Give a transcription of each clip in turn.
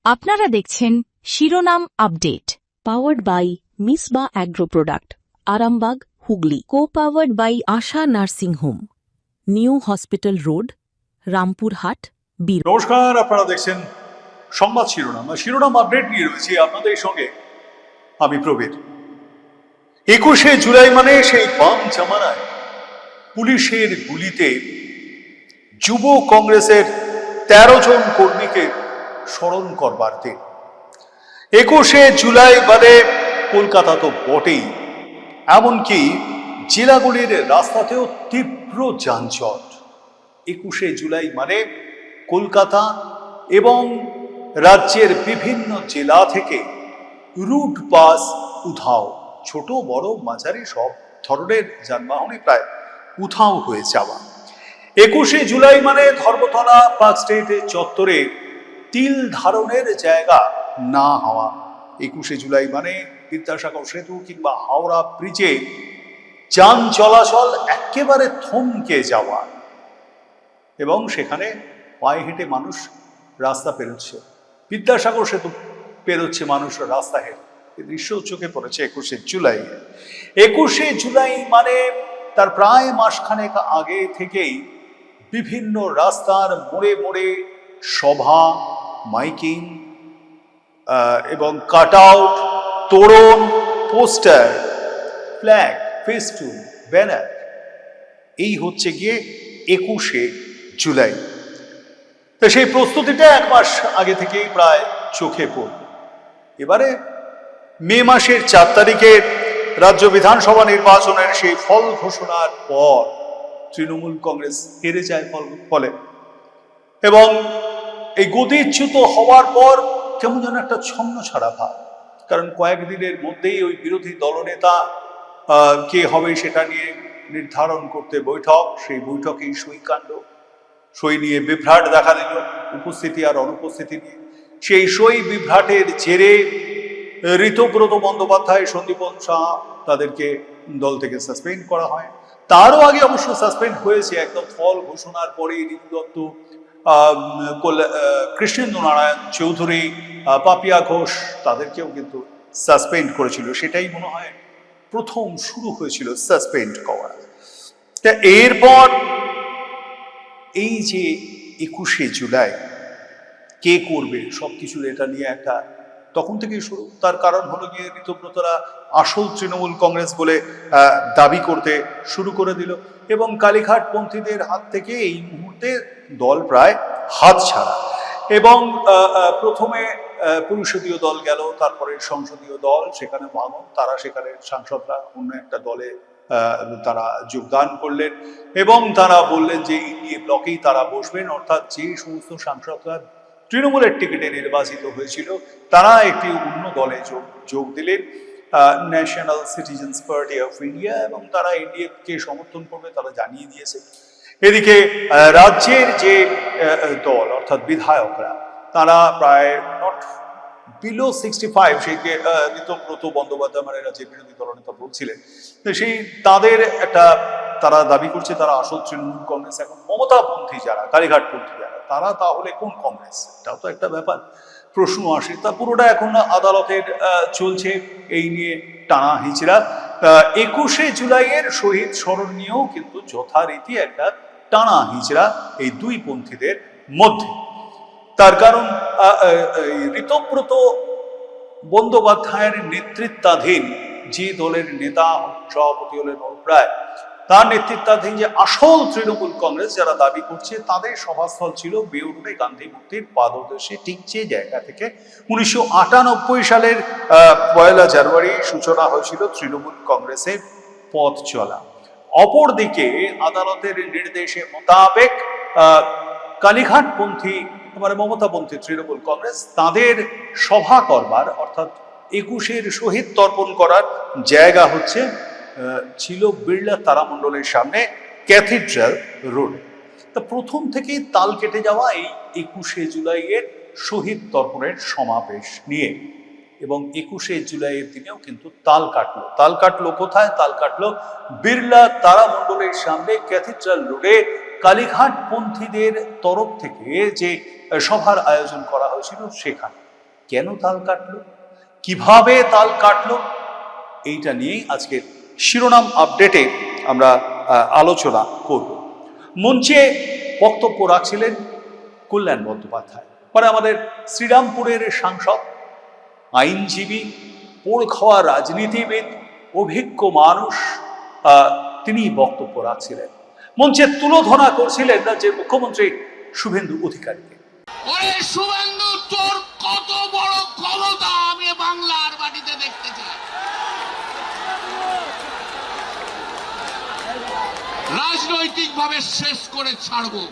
আপনারা দেখছেন শিরোনাম update, powered by Misba agro product, Arambagh, Hooghly. Co-powered by Asha nursing home, new hospital road, Rampurhat, বীর। নমস্কার, আপনারা দেখছেন সংবাদ শিরোনাম আপডেট নিয়ে রয়েছি আপনাদের সঙ্গে আমি প্রবীর। 21শে জুলাই মানে সেই বাম জামানায় পুলিশের গুলিতে যুব কংগ্রেসের 13 জন কর্মীকে স্মরণ করবার দিন। 21শে জুলাই মানে কলকাতা তো বটেই, এমনকি জেলাগুলির রাস্তাতেও তীব্র যানজট। 21শে জুলাই মানে কলকাতা এবং রাজ্যের বিভিন্ন জেলা থেকে রুট বাস উধাও, ছোট বড় মাঝারি সব ধরনের যানবাহনে প্রায় উধাও হয়ে যাওয়া। 21শে জুলাই মানে ধর্মতলা পার্ক স্ট্রিট চত্বরে তিল ধারণের জায়গা না হওয়া। 21শে জুলাই মানে বিদ্যাসাগর সেতু কিংবা হাওড়া ব্রিজে যান চলাচল একেবারে থমকে যাওয়া এবং সেখানে পায়ে হেঁটে মানুষ রাস্তা পেরোচ্ছে, বিদ্যাসাগর সেতু পেরোচ্ছে মানুষ রাস্তা হেঁটে। এই দৃশ্য চোখে পড়েছে 21শে জুলাই। 21শে জুলাই মানে তার প্রায় মাসখানেক আগে থেকেই বিভিন্ন রাস্তার মোড়ে মোড়ে সভা, মাইকিং এবং কাট আউট, তোরণ, পোস্টার, ফ্ল্যাগ, ফেস্টুন, ব্যানার, এই হচ্ছে গিয়ে 21শে জুলাই। তো সেই প্রস্তুতিটা 1 মাস আগে থেকেই প্রায় চোখে পড়ল। এবারে মে মাসের 4 তারিখে রাজ্য বিধানসভা নির্বাচনের সেই ফল ঘোষণার পর তৃণমূল কংগ্রেস হেরে যায় ফলে, এবং এই গদিচ্যুত হওয়ার পর কেমন যেন একটা ছন্ন ছাড়া ভাব। কারণ কয়েকদিনের মধ্যেই ওই বিরোধী দলনেতা কে হবে সেটা নিয়ে নির্ধারণ করতে বৈঠক, সেই বৈঠকেই সই নিয়ে বিভ্রাট দেখা দিল, উপস্থিতি আর অনুপস্থিতি নিয়ে। সেই সই বিভ্রাটের জেরে ঋতব্রত বন্দ্যোপাধ্যায়, সন্দীপন শাহ তাদেরকে দল থেকে সাসপেন্ড করা হয়। তারও আগে অবশ্য সাসপেন্ড হয়েছে, একদম ফল ঘোষণার পরে ঋতু দত্ত, কৃষ্ণেন্দু নারায়ণ চৌধুরী, পাপিয়া ঘোষ তাদেরকেও কিন্তু সাসপেন্ড করেছিল। সেটাই মনে হয় প্রথম শুরু হয়েছিল সাসপেন্ড করা। তা এরপর এই যে 21শে জুলাই কে করবে সবকিছুর, এটা নিয়ে একটা তখন থেকেই শুরু। তার কারণ হলো গিয়ে ঋতব্রতরা আসল তৃণমূল কংগ্রেস বলে দাবি করতে শুরু করে দিল, এবং কালীঘাট পন্থীদের হাত থেকে এই মুহূর্তে দল প্রায় হাত ছাড়া। এবং প্রথমে পরিষদীয় দল গেল, তারপরে সংসদীয় দল, সেখানে ভাঙন, তারা সেখানে সাংসদরা অন্য একটা দলে তারা যোগদান করলেন এবং তারা বললেন যে ইন্ডিএ ব্লকেই তারা বসবেন, অর্থাৎ যে সমস্ত সাংসদরা তৃণমূলের টিকিটে নির্বাচিত হয়েছিল তারা একটি অন্য দলে যোগ দিলেন, national citizens party of India, এবং তারা এনডিএ-কে সমর্থন করবে তারা জানিয়ে দিয়েছে। এদিকে রাজ্যের যে দল অর্থাৎ বিধায়করা তারা প্রায় নট বিলো 65, সেই ঋতব্রত বন্দ্যোপাধ্যায় মানে রাজ্যের বিরোধী দলনেতা বলছিলেন, সেই তাদের একটা তারা দাবি করছে তারা আসল তৃণমূল কংগ্রেস। এখন মমতাপন্থী যারা, কালীঘাটপন্থী যারা, তারা তাহলে কোন কংগ্রেস? এটাও তো একটা ব্যাপার, প্রশ্ন আসে। তা পুরোটা এখন আদালতের চলছে এই নিয়ে টানা হিচড়া। 21শে জুলাইয়ের শহীদ স্মরণ নিয়েও কিন্তু যথারীতি একটা টানা হিচড়া এই দুই পন্থীদের মধ্যে। তার কারণ ঋতব্রত বন্দ্যোপাধ্যায়ের নেতৃত্বাধীন যে দলের নেতা, সভাপতি হলেন অরূপ রায়, তার নেতৃত্বাধীন যে আসল তৃণমূল কংগ্রেস যারা দাবি করছে, তাদের সভাস্থল ছিল বেউরুলে গান্ধী মূর্তির পাদদেশে, ঠিক যে জায়গা থেকে 1998 সালের 1 জানুয়ারি সূচনা হয়েছিল তৃণমূল কংগ্রেসের পথ চলা। অপরদিকে আদালতের নির্দেশে মোতাবেক কালীঘাটপন্থী মানে মমতাপন্থী তৃণমূল কংগ্রেস তাদের সভা করবার, অর্থাৎ 21-এর শহীদ তর্পণ করার জায়গা ছিল বিড়লা তারামণ্ডলের সামনে ক্যাথিড্রাল রোডে। তা প্রথম থেকেই তাল কেটে যাওয়া এই 21শে জুলাইয়ের শহীদ তর্পণের সমাবেশ নিয়ে, এবং 21শে জুলাইয়ের দিনেও কিন্তু তাল কাটলো কোথায়? তাল কাটলো বিড়লা তারামণ্ডলের সামনে ক্যাথিড্রাল রোডে কালীঘাটপন্থীদের তরফ থেকে যে সভার আয়োজন করা হয়েছিল সেখানে। কেন তাল কাটলো, কিভাবে তাল কাটলো, এইটা নিয়েই আজকের শিরোনাম আপডেটে আমরা আলোচনা করব। মঞ্চে বক্তব্য রাখছিলেন কল্যাণ বন্দ্যোপাধ্যায়, মানে আমাদের শ্রীরামপুরের সাংসদ, আইনজীবী, পোড় খাওয়া রাজনীতিবিদ, অভিজ্ঞ মানুষ। তিনি বক্তব্য রাখছিলেন। মঞ্চে তুলোধনা করছিলেন রাজ্যের মুখ্যমন্ত্রী শুভেন্দু অধিকারীকে। ওরে শুভেন্দু, তোর কত বড় ক্ষমতা আমি বাংলার মাটিতে দেখতে চাই। রাজনৈতিক ভাবে শেষ করে ছাড়বো।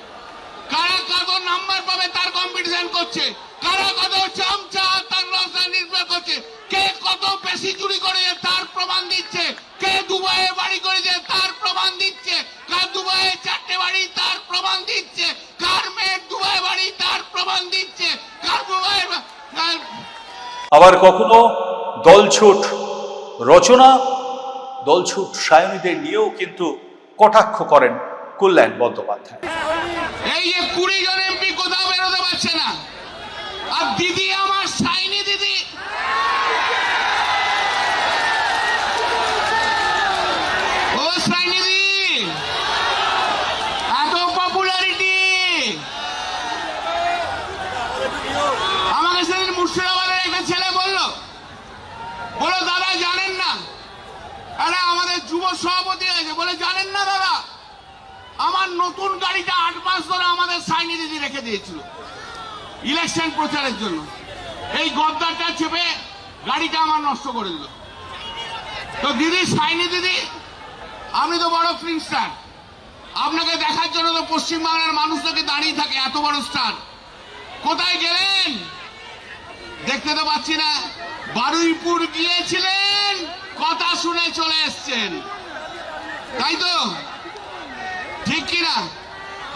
কারা কত নাম্বার পাবে তার কম্পিটিশন করছে, কারা কত চামচা তার রাজধানী নির্ভর করছে, কে কত বেশি চুরি করেছে তার প্রমাণ দিচ্ছে, কে দুবাইয়ে বাড়ি করেছে তার প্রমাণ দিচ্ছে, কার দুবাইয়ে 4টে বাড়ি তার প্রমাণ দিচ্ছে, কার মেয়ের দুবাই বাড়ি তার প্রমাণ দিচ্ছে, কার দুবাই। আবার কখনো দলছুট রচনা, দলছুট সায়নীদের নিয়েও কিন্তু কটাক্ষ করেন কল্যাণ বন্দ্যোপাধ্যায়। এই যে 20 জন এমপি কোথাও বেরোতে পারছে না, আর দিদি আমার সাইনি দিদি, ও সাইনি দিদি, এত পপুলারিটি। আমাকে সেদিন মুর্শিদাবাদের একটা ছেলে বললো দাদা জানেন না, আরে আমাদের যুব সভাপতি আছে, বলে জানেন না দাদা, আমার নতুন গাড়িটা 8 মাস ধরে আমাদের সাইনি দিদি রেখে দিয়েছিল ইলেকশন প্রচারের জন্য। এই গদ্দারটা চেপে গাড়িটা আমার নষ্ট করে দিল। তো দিদি, সাইনি দিদি, আপনি তো বড় ফিল্ম স্টার, আপনাকে দেখার জন্য তো পশ্চিমবাংলার মানুষদেরকে দাঁড়িয়ে থাকে, এত বড় স্টার, কোথায় গেলেন দেখতে তো পাচ্ছি না। বারুইপুর গিয়েছিলেন, কথা শুনে চলে এসছেন, তাই তো ঠিক কিনা?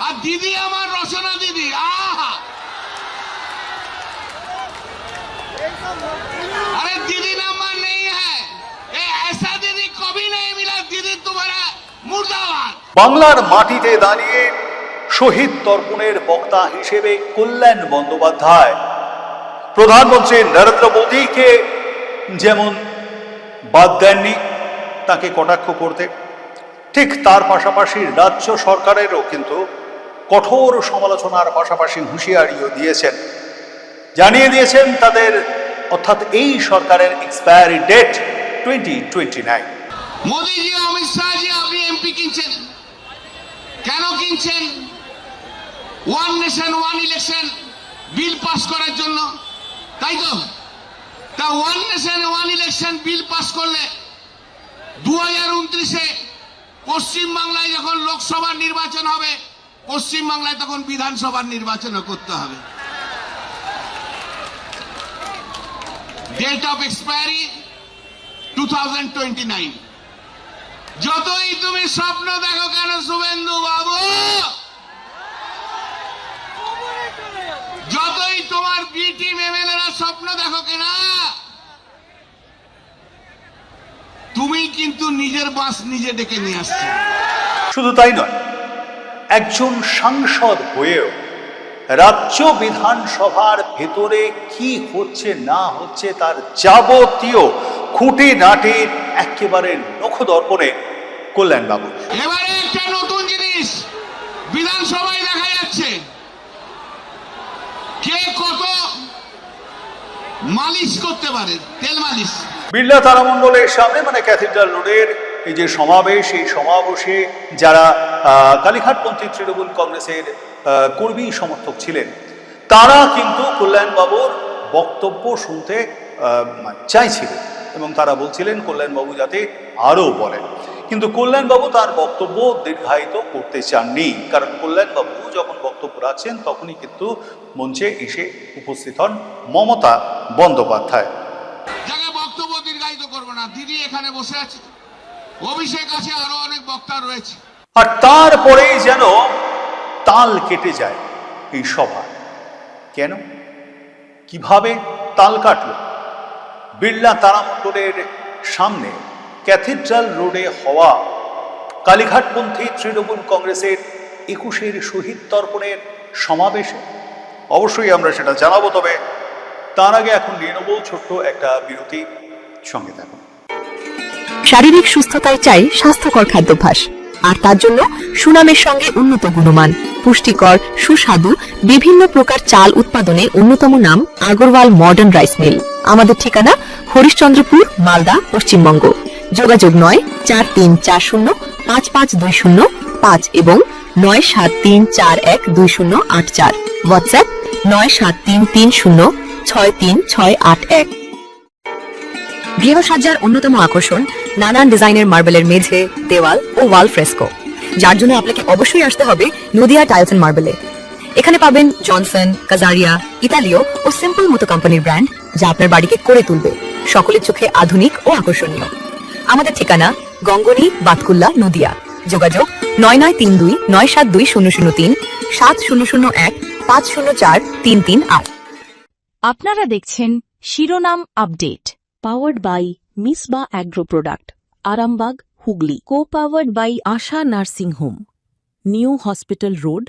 আর দিদি আমার রচনা দিদি, আহা, अरे दीदी नंबर नहीं है, ये ऐसा दीदी कभी नहीं मिला। दीदी तुम्हारा मुर्दाबाद। বাংলার মাটিতে দাঁড়িয়ে শহীদ তর্পণের বক্তা হিসেবে কল্যাণ বন্দ্যোপাধ্যায় প্রধানমন্ত্রী নরেন্দ্র মোদীকে যেমন বাদ দেননি তাকে কটাক্ষ করতে, ঠিক তার পাশাপাশি রাজ্য সরকারেরও কিন্তু কঠোর সমালোচনার পাশাপাশি হুঁশিয়ারিও দিয়েছেন, জানিয়ে দিয়েছেন তাদের, অর্থাৎ এই সরকারের এক্সপায়ারি ডেট 2029। মোদীজি, অমিত শাহজি, আপনি এমপি কিনছেন কেন? কিনছেন one nation one election bill pass করার জন্য, তাই তো? তা one nation one election bill pass করলে 2029-এ পশ্চিমবাংলায় যখন লোকসভার নির্বাচন হবে, পশ্চিমবাংলায় তখন বিধানসভার নির্বাচনও করতে হবে। Date of expiry 2029। যতই তুমি স্বপ্ন দেখো কেন শুভেন্দু বাবু, যতই তোমার বি টিম এমএলএরা স্বপ্ন দেখো কিনা, তুমি কিন্তু নিজের বাস নিজে ডেকে নিয়ে আসছো। শুধু তাই নয়, একজন সাংসদ হয়েও রাজ্য বিধানসভার ভেতরে কি হচ্ছে না হচ্ছে তার যাবতীয় খুঁটিনাটি একেবারে নখদর্পণে কল্যাণ বাবু। এবারে একটা নতুন জিনিস বিধানসভায় দেখা যাচ্ছে, কে কত মালিশ করতে পারে, তেল মালিশ। বিড়লা তারামণ্ডলের সামনে, মানে ক্যাথিড্রাল রোডের এই যে সমাবেশ, এই সমাবেশে যারা কালীঘাটপন্থী তৃণমূল কংগ্রেসের কর্মী সমর্থক ছিলেন, তারা কিন্তু কল্যাণবাবুর বক্তব্য শুনতে চাইছিলেন এবং তারা বলছিলেন কল্যাণবাবু যাতে আরও বলেন। কিন্তু কল্যাণবাবু তার বক্তব্য দীর্ঘায়িত করতে চাননি, কারণ কল্যাণবাবু যখন বক্তব্য রাখছেন তখনই কিন্তু মঞ্চে এসে উপস্থিত হন মমতা বন্দ্যোপাধ্যায়। বক্তব্য দীর্ঘায়িত করবো না, দিদি এখানে বসে আছে, অভিষেক আছে, আরো অনেক বক্তা রয়েছে, আর তারপরেই যেন তাল কেটে যায় এই সভা। কেন, কিভাবে তাল কাটল? বিড়লা তারামণ্ডলের সামনে ক্যাথিড্রাল রোডে হওয়া কালীঘাটপন্থী তৃণমূল কংগ্রেসের 21-এর শহীদ তর্পণের সমাবেশে। অবশ্যই আমরা সেটা জানাবো, তবে তার আগে এখন নিয়ে নেবো ছোট্ট একটা বিরতি, সঙ্গে থাকুন। শারীরিক সুস্থতায় চাই স্বাস্থ্যকর খাদ্যাভ্যাস, আর তার জন্য সুনামের সঙ্গে উন্নত গুণমান, পুষ্টিকর, সুস্বাদু বিভিন্ন প্রকার চাল উৎপাদনে অন্যতম নাম আগরওয়াল মডার্ন রাইস মিল। আমাদের ঠিকানা হরিশ্চন্দ্রপুর, মালদা, পশ্চিমবঙ্গ। যোগাযোগ ৯৪৩৪০৫৫২০৫ এবং ৯৭৩৪১২০৮৪। হোয়াটসঅ্যাপ ৯৭৩৩০৬৩৬৮১। গৃহসজ্জার অন্যতম আকর্ষণ নানান ডিজাইনের মার্বেলের মেঝে, দেওয়াল ও ওয়াল ফ্রেস্কো, যার জন্য আপনাকে অবশ্যই আসতে হবে নদিয়া টাইলস এন্ড মার্বেলে। এখানে পাবেন জনসন, কাজারিয়া, ইতালীয় ও সিম্পল মতো কোম্পানির ব্র্যান্ড, যা আপনার বাড়িকে করে তুলবে সকলের চোখে আধুনিক ও আকর্ষণীয়। আমাদের ঠিকানা গঙ্গনি, বাতকুল্লা, নদিয়া। যোগাযোগ ৯৯৩২৯৭২০০৩ ৭০০১ ৫০৪ ৩৩৮। আপনারা দেখছেন শিরোনাম update. Powered by Misba agro product, Arambagh, Hooghly. Co-powered by Asha nursing home, new hospital road,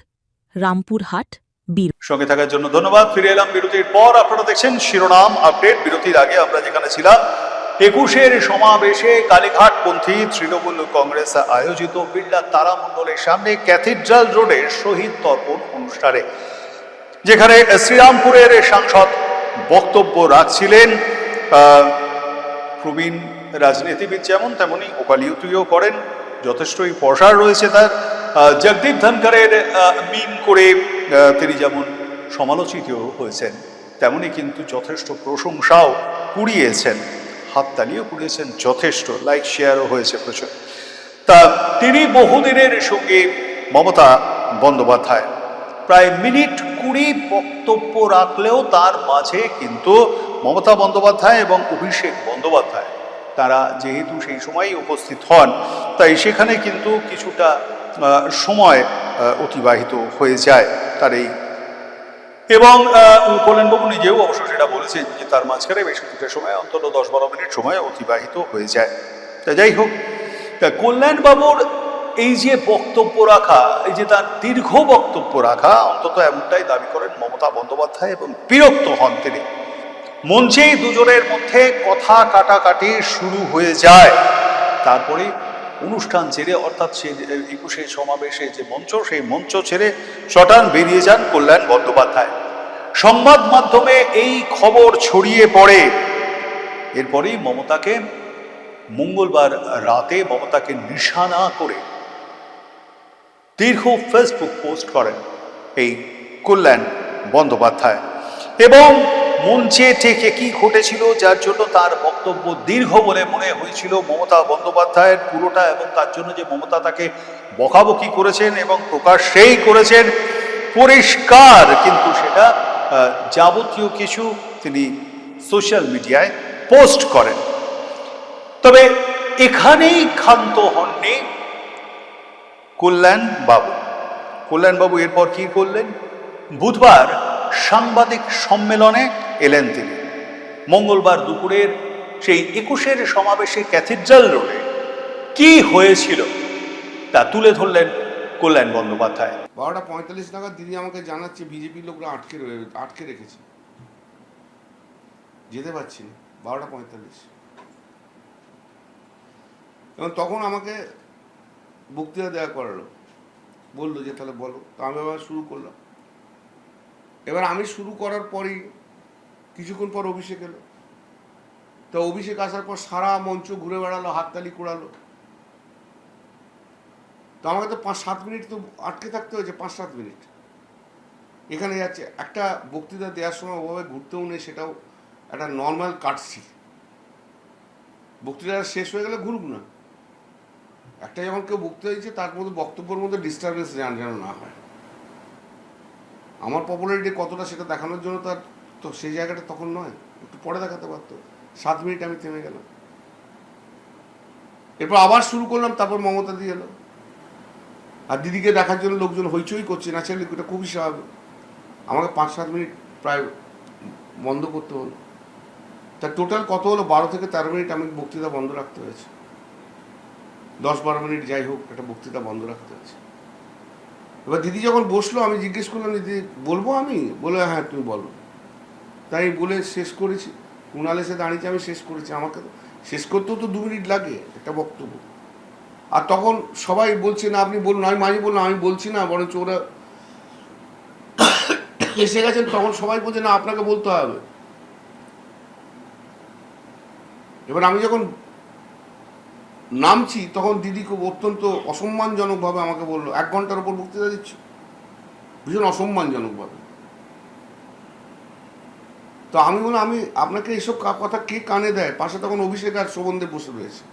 Rampurhat, Birbhum. সঙ্গে থাকার জন্য ধন্যবাদ। ফিরে এলাম বিরতির পর। আপনারা দেখছেন শিরোনাম আপডেট। বিরতির আগে আমরা যেখানে ছিলাম, ২১-এর সমাবেশে কালীঘাটপন্থী তৃণমূল কংগ্রেস আয়োজিত বিড়লা তারামণ্ডলের সামনে ক্যাথিড্রাল রোডের শহীদ তর্পণ অনুষ্ঠানে, যেখানে শ্রীরামপুরের সাংসদ বক্তব্য রাখছিলেন। প্রবীণ রাজনীতিবিদ যেমন তেমনি ওকালতিও করেন, যথেষ্টই প্রসার রয়েছে তার। জগদীপ ধনখড়ের মিম করে তিনি যেমন সমালোচিত হয়েছেন, তেমনি কিন্তু যথেষ্ট প্রশংসাও কুড়িয়েছেন, হাততালিও কুড়িয়েছেন যথেষ্ট, লাইক শেয়ারও হয়েছে প্রচুর। তা তিনি বহুদিনের সঙ্গে মমতা বন্দ্যোপাধ্যায় প্রায় মিনিট ২০ বক্তব্য রাখলেও তার মাঝে কিন্তু মমতা বন্দ্যোপাধ্যায় এবং অভিষেক বন্দ্যোপাধ্যায় তারা যেহেতু সেই সময়ই উপস্থিত হন, তাই সেখানে কিন্তু কিছুটা সময় অতিবাহিত হয়ে যায় তার এই। এবং কল্যাণবাবু নিজেও অবশ্য সেটা বলেছেন যে তার মাঝখানে বেশ কিছুটা সময়, অন্তত ১০-১২ মিনিট সময় অতিবাহিত হয়ে যায়। তা যাই হোক, কল্যাণবাবুর এই যে বক্তব্য রাখা, এই যে তার দীর্ঘ বক্তব্য রাখা, অন্তত এমনটাই দাবি করেন মমতা বন্দ্যোপাধ্যায় এবং বিরক্ত হন তিনি। মঞ্চেই দুজনের মধ্যে কথা কাটাকাটি শুরু হয়ে যায়। তারপরে অনুষ্ঠান ছেড়ে, অর্থাৎ সে ২১-এর সমাবেশে যে মঞ্চ, সেই মঞ্চ ছেড়ে সটান বেরিয়ে যান কল্যাণ বন্দ্যোপাধ্যায়। সংবাদ মাধ্যমে এই খবর ছড়িয়ে পড়ে। এরপরেই মমতাকে মঙ্গলবার রাতে মমতাকে নিশানা করে দীর্ঘ ফেসবুক পোস্ট করেন এই কল্যাণ বন্দ্যোপাধ্যায়, এবং মঞ্চে থেকে কি ঘটেছিল যার জন্য তার বক্তব্য দীর্ঘ বলে মনে হয়েছিল মমতা বন্দ্যোপাধ্যায়ের পুরোটা, এবং তার জন্য যে মমতা তাকে বকাবকি করেছেন এবং প্রকাশ্যেই করেছেন পরিষ্কার, কিন্তু সেটা যাবতীয় কিছু তিনি সোশ্যাল মিডিয়ায় পোস্ট করেন। তবে এখানেই ক্ষান্ত হননি কল্যাণবাবু। এরপর কি করলেন? বুধবার সাংবাদিক সম্মেলনে এলেন তিনি। মঙ্গলবার দুপুরের সেই ২১-এর সমাবেশে ক্যাথিড্রাল রোডে কি হয়েছিল তা তুলে ধরলেন কল্যাণ বন্দ্যোপাধ্যায়। ১২:৪৫ নাগাদ দিদি আমাকে জানাচ্ছে বিজেপি লোকরা আটকে রেখেছে, যেতে পারছি না। ১২:৪৫, এবং তখন আমাকে বক্তৃতা দেওয়া করালো, বললো যে তাহলে বলো। তো আমি আবার শুরু করলাম। এবার আমি শুরু করার পরেই কিছুক্ষণ পর অভিষেক এলো। তো অভিষেক আসার পর সারা মঞ্চ ঘুরে বেড়ালো, হাততালি কুড়ালো। তো আমাকে তো ৫-৭ মিনিট তো আটকে থাকতে হয়েছে, ৫-৭ মিনিট এখানে যাচ্ছে। একটা বক্তৃতা দেওয়ার সময় ওভাবে ঘুরতেও নেই, সেটাও একটা নর্মাল কাটছি। বক্তৃতা শেষ হয়ে গেলে ঘুরুক না। একটা যখন কেউ বক্তৃতা দিচ্ছে তার মধ্যে বক্তব্যের মধ্যে ডিস্টারবেন্স যেন না হয়। আমার পপুলারিটি কতটা সেটা দেখানোর জন্য তার তো সেই জায়গাটা তখন নয়, একটু পরে দেখাতে পারতো। ৭ মিনিট আমি থেমে গেলাম, এরপর আবার শুরু করলাম। তারপর মমতা দিয়ে এলো, আর দিদিকে দেখার জন্য লোকজন হইচই করছে, ন্যাচারালি এটা খুবই স্বাভাবিক। আমাকে ৫-৭ মিনিট প্রায় বন্ধ করতে হলো। তা টোটাল কত হলো? ১২ থেকে ১৩ মিনিট আমি বক্তৃতা বন্ধ রাখতে হয়েছে। ১০-১২ মিনিট যাই হোক, একটা বক্তৃতা বন্ধ রাখতে হয়েছে। এবার দিদি যখন বসলো, আমি জিজ্ঞেস করলাম, দিদি বলবো? আমি বলে হ্যাঁ তুমি বলো। তাই বলে শেষ করেছি। কুণাল এসে দাঁড়িয়েছে, আমি শেষ করেছি। আমাকে তো শেষ করতেও তো 2 মিনিট লাগে একটা বক্তব্য। আর তখন সবাই বলছে না আপনি বলুন, আমি মাঝে বললাম আমি বলছি না, বরঞ্চ ওরা এসে গেছেন, তখন সবাই বলছে না আপনাকে বলতে হবে। এবার আমি যখন নামছি তখন দিদি খুব অত্যন্ত অসম্মানজনকভাবে আমাকে বললো, 1 ঘন্টার উপর বক্তৃতা দিচ্ছ, ভীষণ অসম্মানজনকভাবে। তো আমি বললাম আমি আপনাকে এইসব কথা কে কানে দেয়? পাশে তখন অভিষেক আর শোভনদেব বসে রয়েছে।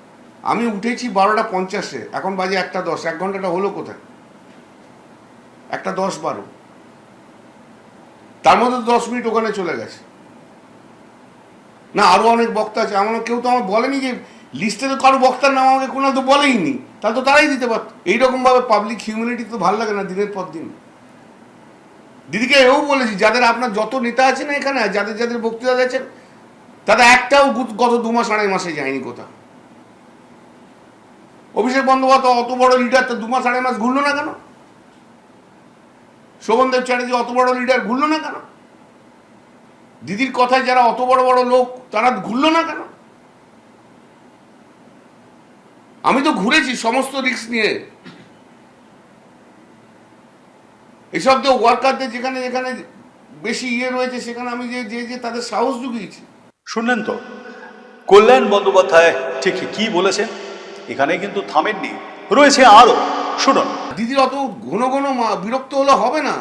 আমি উঠেছি 12:50, এখন বাজে 1:10, 1 ঘন্টাটা হলো কোথায়? 1:10-12, তার মধ্যে 10 মিনিট ওখানে চলে গেছে। না আরো অনেক বক্তা আছে, আমার কেউ তো আমার বলেনি যে লিস্টে তো কারো বক্তার নাম আমাকে কোনো তো বলেইনি, তাহলে তো তারাই দিতে পারত। এইরকম ভাবে পাবলিক হিউম্যানিটি তো ভালো লাগে না দিনের পর দিন। দিদিকে এও বলেছি, যাদের আপনার যত নেতা আছে না এখানে, যাদের যাদের বক্তৃতা দিয়েছেন, তাদের একটাও গত 2 মাস 2.5 মাসে যায়নি কোথাও। অভিষেক বন্দ্যোপাধ্যায় অত বড় লিডার, তো 2 মাস 2.5 মাস ঘুরলো না কেন? শোভনদেব চ্যাটার্জি অত বড় লিডার, ঘুরলো না কেন? দিদির কথায় যারা অত বড় বড় লোক, তারা ঘুরলো না কেন? আমি তো ঘুরেছি সমস্ত রিস্ক নিয়ে। এসব তো ওয়ার্কারদের যেখানে যেখানে বেশি রয়েছে, সেখানে আমি যে তাদের সাহস জুগিয়েছি। শুনলেন তো কল্যাণ বন্দ্যোপাধ্যায় ঠিক কি বলেছেন? এখানে কিন্তু থামেননি, রয়েছে আরো, শুনুন। দিদির অত ঘন ঘন বিরক্ত হলে হবে না।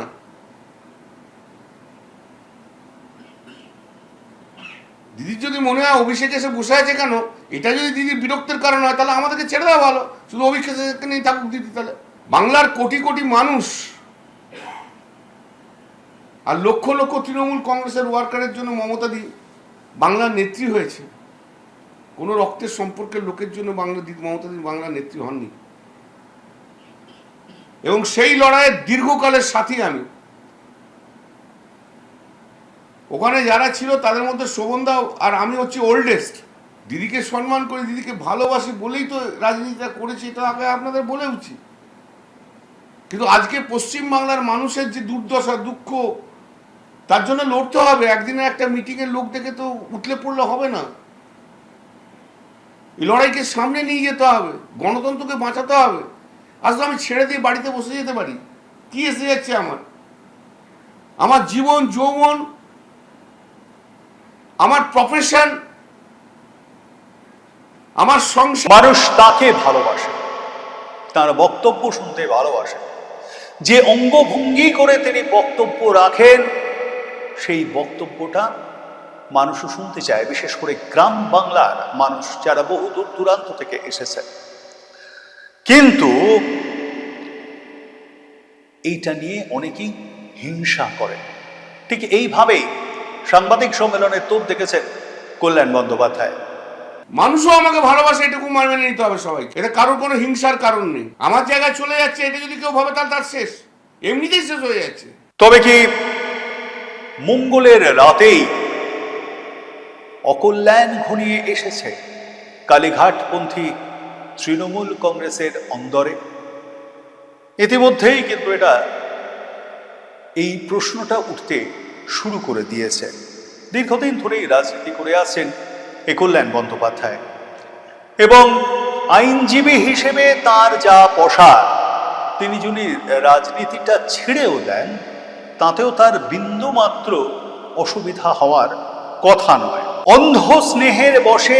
দিদির যদি মনে হয় অভিষেক এসে বসে আছে কেন, এটা যদি দিদির বিরক্তের কারণ হয়, তাহলে আমাদেরকে ছেড়ে দেওয়া ভালো, শুধু অভিষেক নিয়ে থাকুক দিদি। তাহলে বাংলার কোটি কোটি মানুষ আর লক্ষ লক্ষ তৃণমূল কংগ্রেসের ওয়ার্কারের জন্য মমতা দি বাংলার নেত্রী হয়েছে। কোনো রক্তের সম্পর্কের লোকের জন্য মমতা দি বাংলার নেত্রী হননি। এবং সেই লড়াইয়ের দীর্ঘকালের সাথী আমি। ওখানে যারা ছিল তাদের মধ্যে শোভনদা আর আমি হচ্ছে ওল্ডেস্ট। দিদিকে সম্মান করি, দিদিকে ভালোবাসি বলেই তো রাজনীতিটা করেছি, এটা আগে আপনাদের বলে উচিত। কিন্তু আজকে পশ্চিমবাংলার মানুষের যে দুর্দশা, দুঃখ, তার জন্য লড়তে হবে। একদিনের একটা মিটিংয়ের লোক দেখে তো উঠলে পড়লে হবে না। এই লড়াইকে সামনে নিয়ে যেতে হবে, গণতন্ত্রকে বাঁচাতে হবে। আসলে আমি ছেড়ে দিয়ে বাড়িতে বসে যেতে পারি? কি এসে যাচ্ছে আমার জীবন, যৌবন, আমার প্রফেশন, আমার সংসার। মানুষ তাকে ভালোবাসে, তার বক্তব্য শুনতে ভালোবাসে। যে অঙ্গভঙ্গি করে তিনি বক্তব্য রাখেন, সেই বক্তব্যটা মানুষও শুনতে চায়, বিশেষ করে গ্রাম বাংলার মানুষ যারা বহু দূর দূরান্ত থেকে এসেছে। কিন্তু এইটা নিয়ে অনেকেই হিংসা করে। ঠিক এইভাবেই সাংবাদিক সম্মেলনে তোপ দেখেছেন কল্যাণ বন্দ্যোপাধ্যায়। মানুষও আমাকে ভালোবাসে, এটুকু মেনে নিতে হবে সবাইকে। এটা কারোর কোনো হিংসার কারণ নেই। আমার জায়গায় চলে যাচ্ছে, এটা যদি কেউ ভাবে তাহলে তার শেষ, এমনিতেই শেষ হয়ে যাচ্ছে। তবে কি মঙ্গলের রাতেই অকল্যাণ ঘনিয়ে এসেছে কালীঘাটপন্থী তৃণমূল কংগ্রেসের অন্দরে? ইতিমধ্যেই কিন্তু এই প্রশ্নটা উঠতে শুরু করে দিয়েছে। দীর্ঘদিন ধরেই রাজনীতি করে আছেন কল্যাণ বন্দ্যোপাধ্যায়, এবং আইনজীবী হিসেবে তার যা প্রসার, তিনি যদি রাজনীতিটা ছেড়েও দেন তাতেও তার বিন্দুমাত্র অসুবিধা হওয়ার কথা নয়। অন্ধ স্নেহের বশে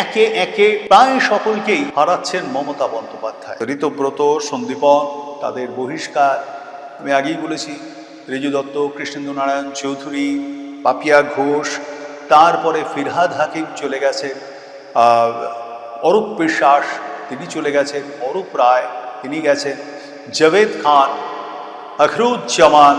একে একে প্রায় সকলকেই হারাচ্ছেন মমতা বন্দ্যোপাধ্যায়। ঋতব্রত, সন্দীপন, তাদের বহিষ্কার, আমি আগেই বলেছি, রিজু দত্ত, কৃষ্ণেন্দু নারায়ণ চৌধুরী, পাপিয়া ঘোষ, তারপরে ফিরহাদ হাকিম চলে গেছেন, অরূপ বিশ্বাস তিনি চলে গেছেন, অরূপ রায় তিনি গেছেন, জাভেদ খান, আখরুজ্জামান,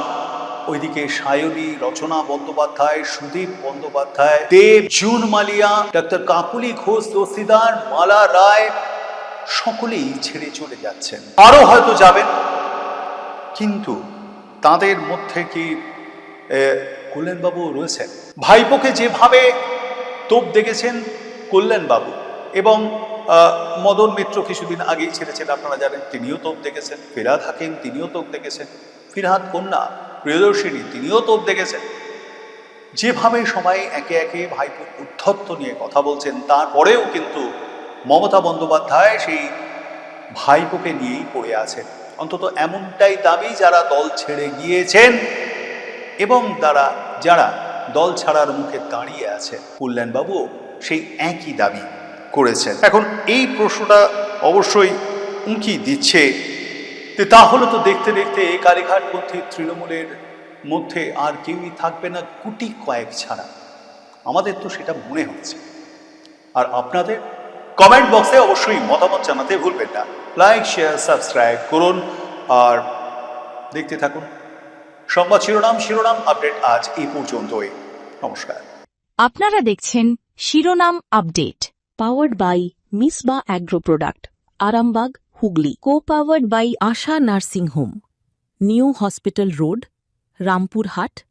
ওইদিকে সায়নী, রচনা বন্দ্যোপাধ্যায়, সুদীপ বন্দ্যোপাধ্যায়, দেব, জুন মালিয়া, ডাক্তার কাকুলি ঘোষ দস্তিদার, মালা রায়, সকলেই ছেড়ে চলে যাচ্ছেন, আরো হয়তো যাবেন। কিন্তু তাদের মধ্যে কি কল্যাণবাবু রয়েছেন? ভাইপোকে যেভাবে তোপ দেখেছেন কল্যাণবাবু, এবং মদন মিত্র কিছুদিন আগেই ছেড়েছেন, আপনারা জানেন, তিনিও তোপ দেখেছেন। ফিরহাদ হাকিম তিনিও তোপ দেখেছেন। ফিরহাদ কন্যা প্রিয়দর্শিনী তিনিও তোপ দেখেছেন। যেভাবে সবাই একে একে ভাইপোর উদ্ধত্ত নিয়ে কথা বলছেন, তারপরেও কিন্তু মমতা বন্দ্যোপাধ্যায় সেই ভাইপোকে নিয়েই পড়ে আছেন। অন্তত এমনটাই দাবি যারা দল ছেড়ে গিয়েছেন এবং যারা দল ছাড়ার মুখে দাঁড়িয়ে আছেন। কল্যাণবাবু সেই একই দাবি করেছেন। এখন এই প্রশ্নটা অবশ্যই উঁকি দিচ্ছে যে তাহলে তো দেখতে দেখতে কালীঘাটপন্থী তৃণমূলের মধ্যে আর কেউই থাকবে না, গুটি কয়েক ছাড়া। আমাদের তো সেটা মনে হচ্ছে। আর আপনাদের কমেন্ট বক্সে অবশ্যই মতামত জানাতে ভুলবেন না। লাইক, শেয়ার, সাবস্ক্রাইব করুন আর দেখতে থাকুন সংবাদ শিরোনাম আপডেট আজ এই পর্যন্তই। নমস্কার। আপনারা দেখছেন শিরোনাম update, powered by Misba agro product, Arambagh, Hooghly. co-powered by Asha nursing home, new hospital road, Rampurhat,